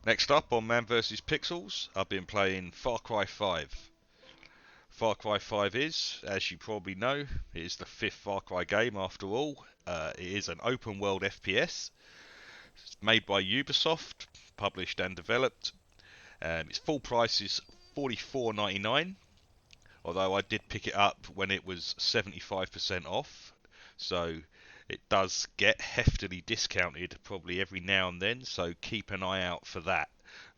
Next up on Man vs Pixels, I've been playing Far Cry 5. Far Cry 5 is, as you probably know, it is the fifth Far Cry game after all. It is an open world FPS. It's made by Ubisoft, published and developed. Its full price is $44.99, although I did pick it up when it was 75% off. So it does get heftily discounted probably every now and then, so keep an eye out for that.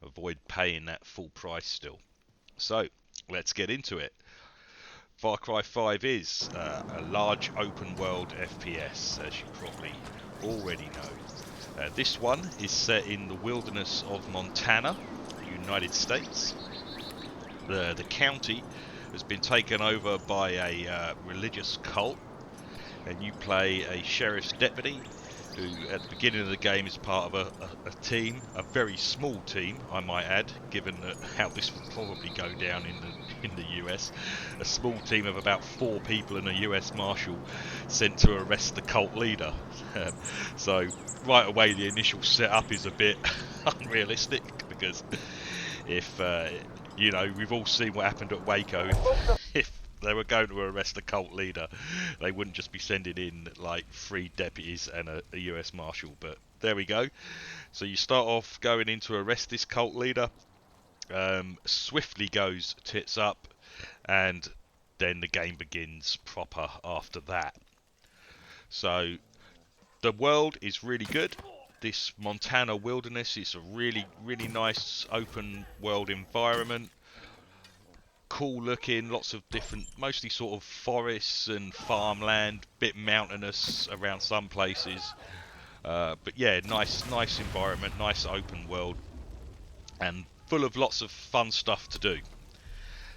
Avoid paying that full price still. So let's get into it. Far Cry 5 is a large open world FPS, as you probably already know. This one is set in the wilderness of Montana, United States. The county has been taken over by a religious cult, and you play a sheriff's deputy who at the beginning of the game is part of a team, a very small team I might add, given that how this will probably go down in the US. A small team of about 4 people and a US Marshal sent to arrest the cult leader. So right away the initial setup is a bit unrealistic, because if we've all seen what happened at Waco. If they were going to arrest the cult leader, they wouldn't just be sending in like 3 deputies and a US Marshal. But there we go. So you start off going in to arrest this cult leader. Swiftly goes tits up, and then the game begins proper after that. So the world is really good. This Montana wilderness is a really, really nice open world environment. Cool looking, lots of different, mostly sort of forests and farmland, bit mountainous around some places. But yeah, nice environment, nice open world, and full of lots of fun stuff to do.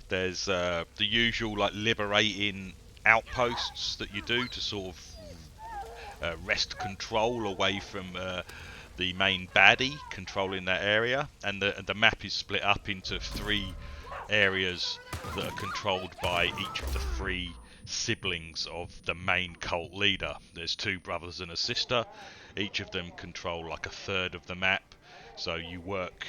There's the usual like liberating outposts that you do to sort of wrest control away from the main baddie controlling that area, and the map is split up into 3 areas that are controlled by each of the 3 siblings of the main cult leader. There's 2 brothers and a sister. Each of them control like a third of the map. So you work,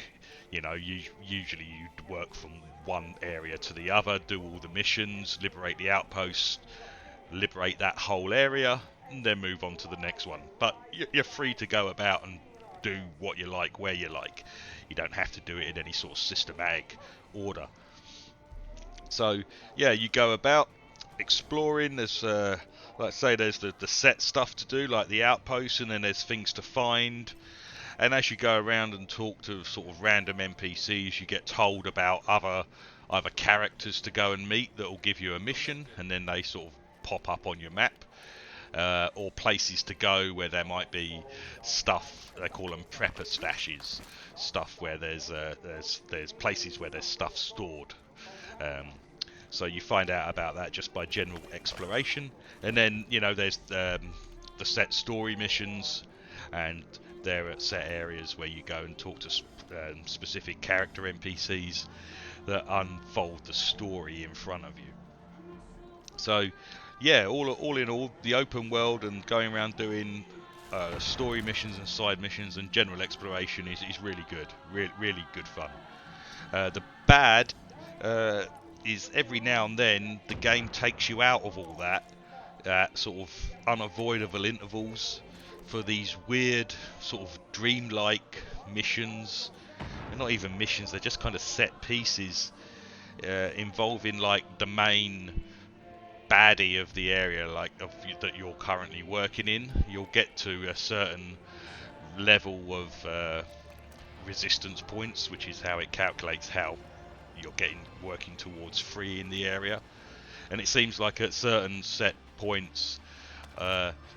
usually you work from one area to the other, do all the missions, liberate the outposts, liberate that whole area, and then move on to the next one. But you're free to go about and do what you like, where you like. You don't have to do it in any sort of systematic order. So yeah, you go about exploring. There's like I say, there's the set stuff to do, like the outposts, and then there's things to find. And as you go around and talk to sort of random NPCs, you get told about other characters to go and meet that will give you a mission, and then they sort of pop up on your map. Or places to go where there might be stuff. They call them prepper stashes, stuff where there's places where there's stuff stored. Um, so you find out about that just by general exploration, and then there's the set story missions, and there are set areas where you go and talk to specific character NPCs that unfold the story in front of you. So yeah, all in all, the open world and going around doing story missions and side missions and general exploration is really good, really good fun. The bad is every now and then the game takes you out of all that at sort of unavoidable intervals for these weird sort of dreamlike missions. They're not even missions, they're just kind of set pieces involving like the main baddie of the area, that you're currently working in. You'll get to a certain level of resistance points, which is how it calculates how you're working towards free in the area. And it seems like at certain set points,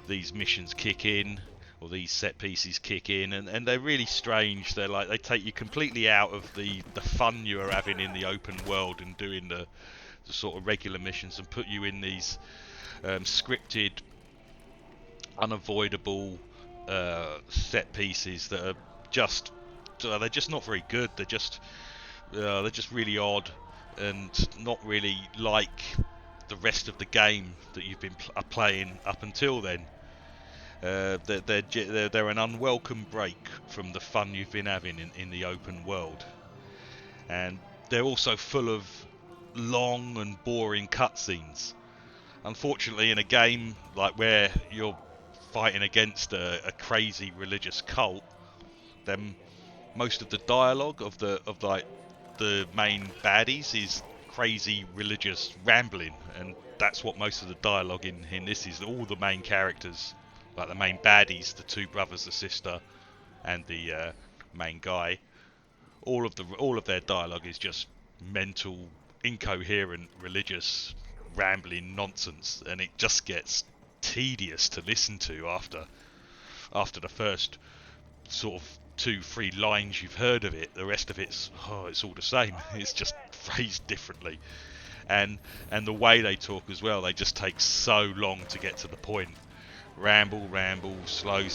these missions kick in, or these set pieces kick in, and they're really strange. They take you completely out of the fun you are having in the open world and doing the sort of regular missions, and put you in these scripted, unavoidable set pieces that are they're just not very good. They're just really odd and not really like the rest of the game that you've been playing up until then. They're an unwelcome break from the fun you've been having in the open world, and they're also full of long and boring cutscenes. Unfortunately, in a game like where you're fighting against a crazy religious cult, then most of the dialogue of like the main baddies is crazy religious rambling, and that's what most of the dialogue in this is. All the main characters, like the main baddies, the two brothers, the sister, and the main guy, all of their dialogue is just mental, incoherent, religious, rambling nonsense, and it just gets tedious to listen to after the first sort of 2-3 lines you've heard of it. The rest of it's all the same. It's just phrased differently, and the way they talk as well. They just take so long to get to the point. Ramble, slow.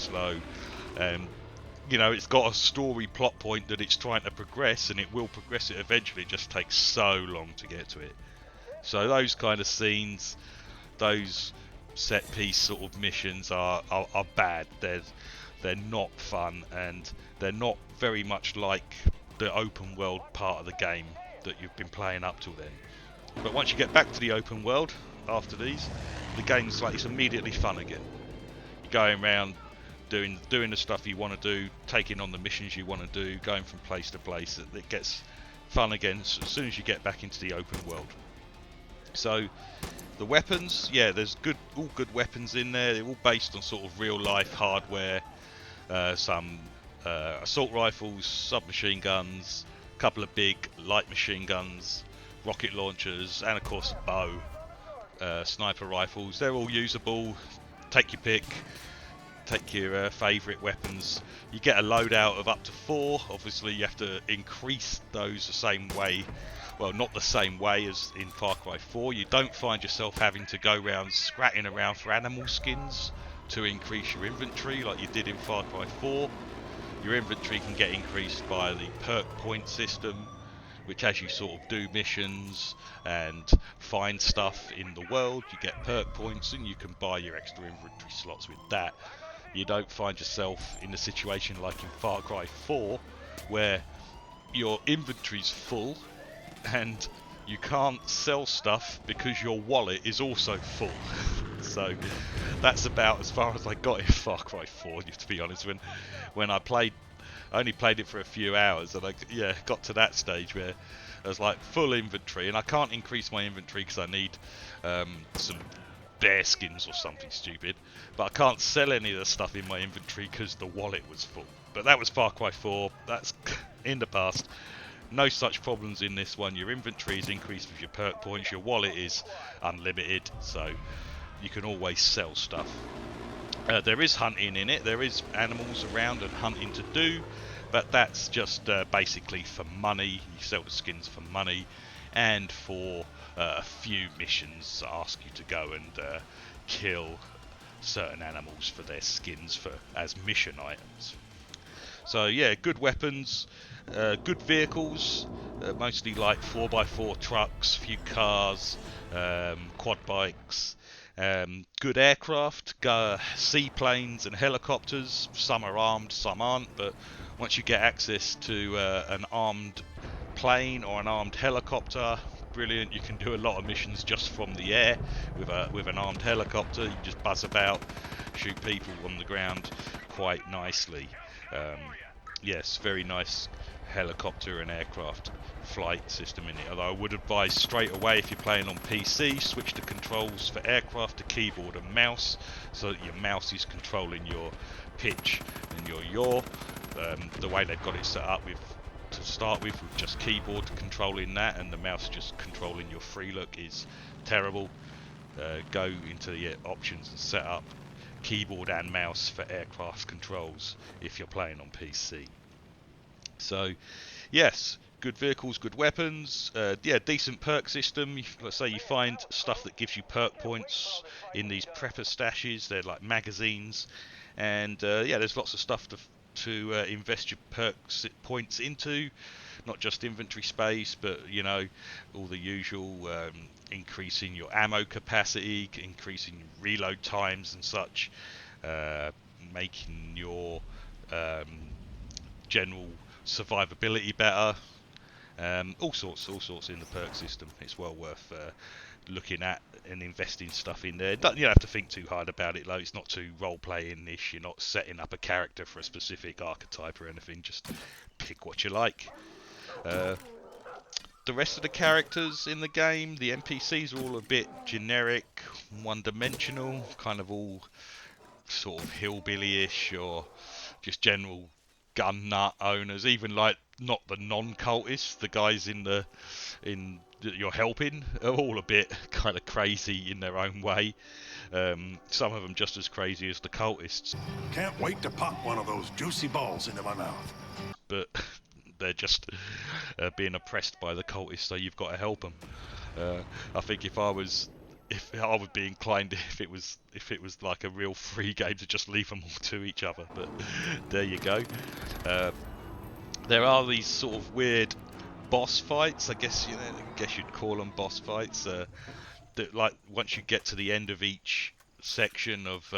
It's got a story plot point that it's trying to progress, and it will progress it eventually. It just takes so long to get to it. So those kind of scenes, those set piece sort of missions are bad. They're not fun, and they're not very much like the open world part of the game that you've been playing up till then. But once you get back to the open world after these, the game's like it's immediately fun again. You're going around doing the stuff you want to do, taking on the missions you want to do, going from place to place. It gets fun again as soon as you get back into the open world. So the weapons, yeah, there's all good weapons in there. They're all based on sort of real life hardware. Some assault rifles, submachine guns, a couple of big light machine guns, rocket launchers, and of course a bow, sniper rifles. They're all usable. Take your pick. Take your favourite weapons. You get a loadout of up to 4. Obviously you have to increase those the same way. Well, not the same way as in Far Cry 4. You don't find yourself having to go around scratching around for animal skins to increase your inventory like you did in Far Cry 4. Your inventory can get increased by the perk point system, which as you sort of do missions and find stuff in the world, you get perk points and you can buy your extra inventory slots with that. You don't find yourself in a situation like in Far Cry 4 where your inventory's full and you can't sell stuff because your wallet is also full. So that's about as far as I got in Far Cry 4, to be honest. When I only played it for a few hours, and I got to that stage where I was like full inventory, and I can't increase my inventory because I need some bear skins or something stupid, but I can't sell any of the stuff in my inventory because the wallet was full. But that was Far Cry 4, that's in the past. No such problems in this one. Your inventory is increased with your perk points, your wallet is unlimited, so you can always sell stuff. There is hunting in it, there is animals around and hunting to do, but that's just basically for money. You sell the skins for money, and for a few missions ask you to go and kill certain animals for their skins as mission items. So yeah, good weapons, good vehicles, mostly like 4x4 trucks, few cars, quad bikes, good aircraft, seaplanes and helicopters. Some are armed, some aren't, but once you get access to an armed plane or an armed helicopter, brilliant. You can do a lot of missions just from the air with an armed helicopter. You just buzz about, shoot people on the ground quite nicely. Yes, very nice helicopter and aircraft flight system in it. Although I would advise straight away, if you're playing on PC, switch the controls for aircraft to keyboard and mouse, so that your mouse is controlling your pitch and your yaw. The way they've got it set up to start with just keyboard controlling that and the mouse just controlling your free look is terrible. Go into the options and set up keyboard and mouse for aircraft controls if you're playing on PC. So yes, good vehicles, good weapons, decent perk system. Let's say you find stuff that gives you perk points in these prepper stashes. They're like magazines, and there's lots of stuff to invest your perk points into. Not just inventory space, but all the usual, increasing your ammo capacity, increasing reload times and such. making your general survivability better. All sorts in the perk system. It's well worth looking at and investing stuff in there. You don't have to think too hard about it though. It's not too role-playing-ish. You're not setting up a character for a specific archetype or anything. Just pick what you like. The rest of the characters in the game, the NPCs are all a bit generic, one-dimensional, kind of all sort of hillbilly-ish or just general gun nut owners. Even like not the non-cultists, the guys in that you're helping are all a bit kind of crazy in their own way. Some of them just as crazy as the cultists. Can't wait to pop one of those juicy balls into my mouth. But they're just being oppressed by the cultists, so you've got to help them. I think if I would be inclined if it was like a real free game to just leave them all to each other. But there you go. There are these sort of weird boss fights. I guess you'd call them boss fights. That like once you get to the end of each section of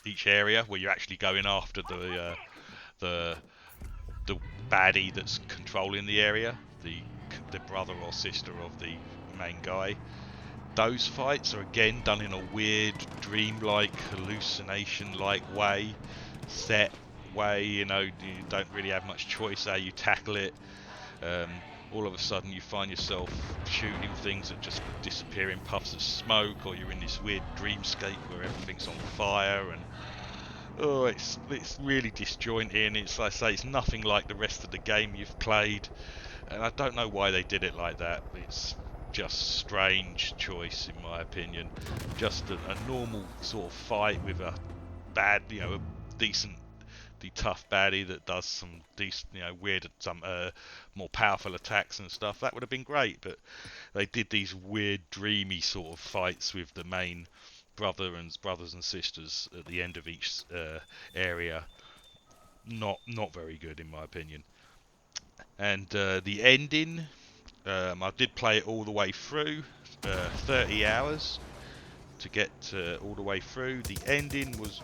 each area, where you're actually going after the baddie that's controlling the area, the brother or sister of the main guy. Those fights are again done in a weird, dreamlike, hallucination-like way, set way. You don't really have much choice how you tackle it. All of a sudden, you find yourself shooting things that just disappear in puffs of smoke, or you're in this weird dreamscape where everything's on fire, and it's really disjointing. It's like I say, it's nothing like the rest of the game you've played, and I don't know why they did it like that. It's just strange choice in my opinion. Just a normal sort of fight with a bad, a decently tough baddie that does some decent, weird, some more powerful attacks and stuff. That would have been great, but they did these weird, dreamy sort of fights with the main brothers and sisters at the end of each area. Not very good in my opinion. And the ending, I did play it all the way through, 30 hours to get all the way through. The ending was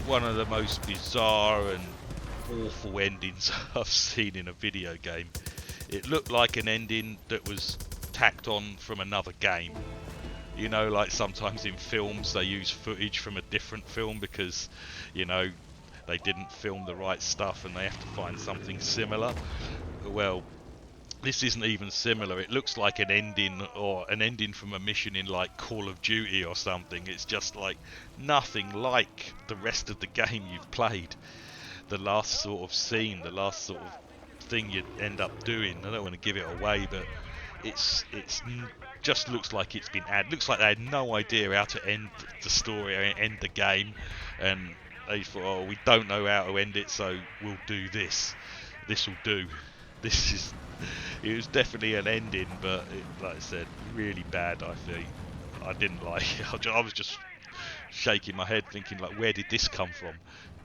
one of the most bizarre and awful endings I've seen in a video game. It looked like an ending that was tacked on from another game. Like sometimes in films they use footage from a different film because, they didn't film the right stuff and they have to find something similar. Well, this isn't even similar. It looks like an ending from a mission in like Call of Duty or something. It's just like nothing like the rest of the game you've played. The last sort of scene, the last sort of thing you end up doing, I don't want to give it away, but it's just looks like it's been added. Looks like they had no idea how to end the story or end the game, and they thought, we don't know how to end it, so we'll do this. This will do. It was definitely an ending, but like I said, really bad. I think I didn't like it. I was just shaking my head, thinking like, where did this come from?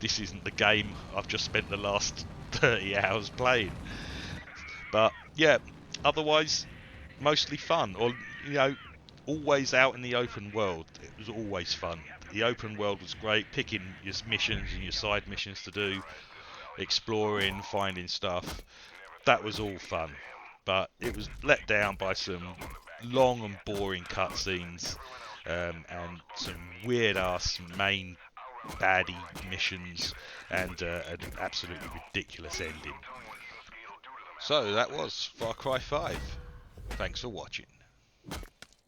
This isn't the game I've just spent the last 30 hours playing. But yeah, otherwise, mostly fun. Or always out in the open world. It was always fun. The open world was great. Picking your missions and your side missions to do, exploring, finding stuff. That was all fun, but it was let down by some long and boring cutscenes and some weird-ass main baddie missions and an absolutely ridiculous ending. So that was Far Cry 5. Thanks for watching.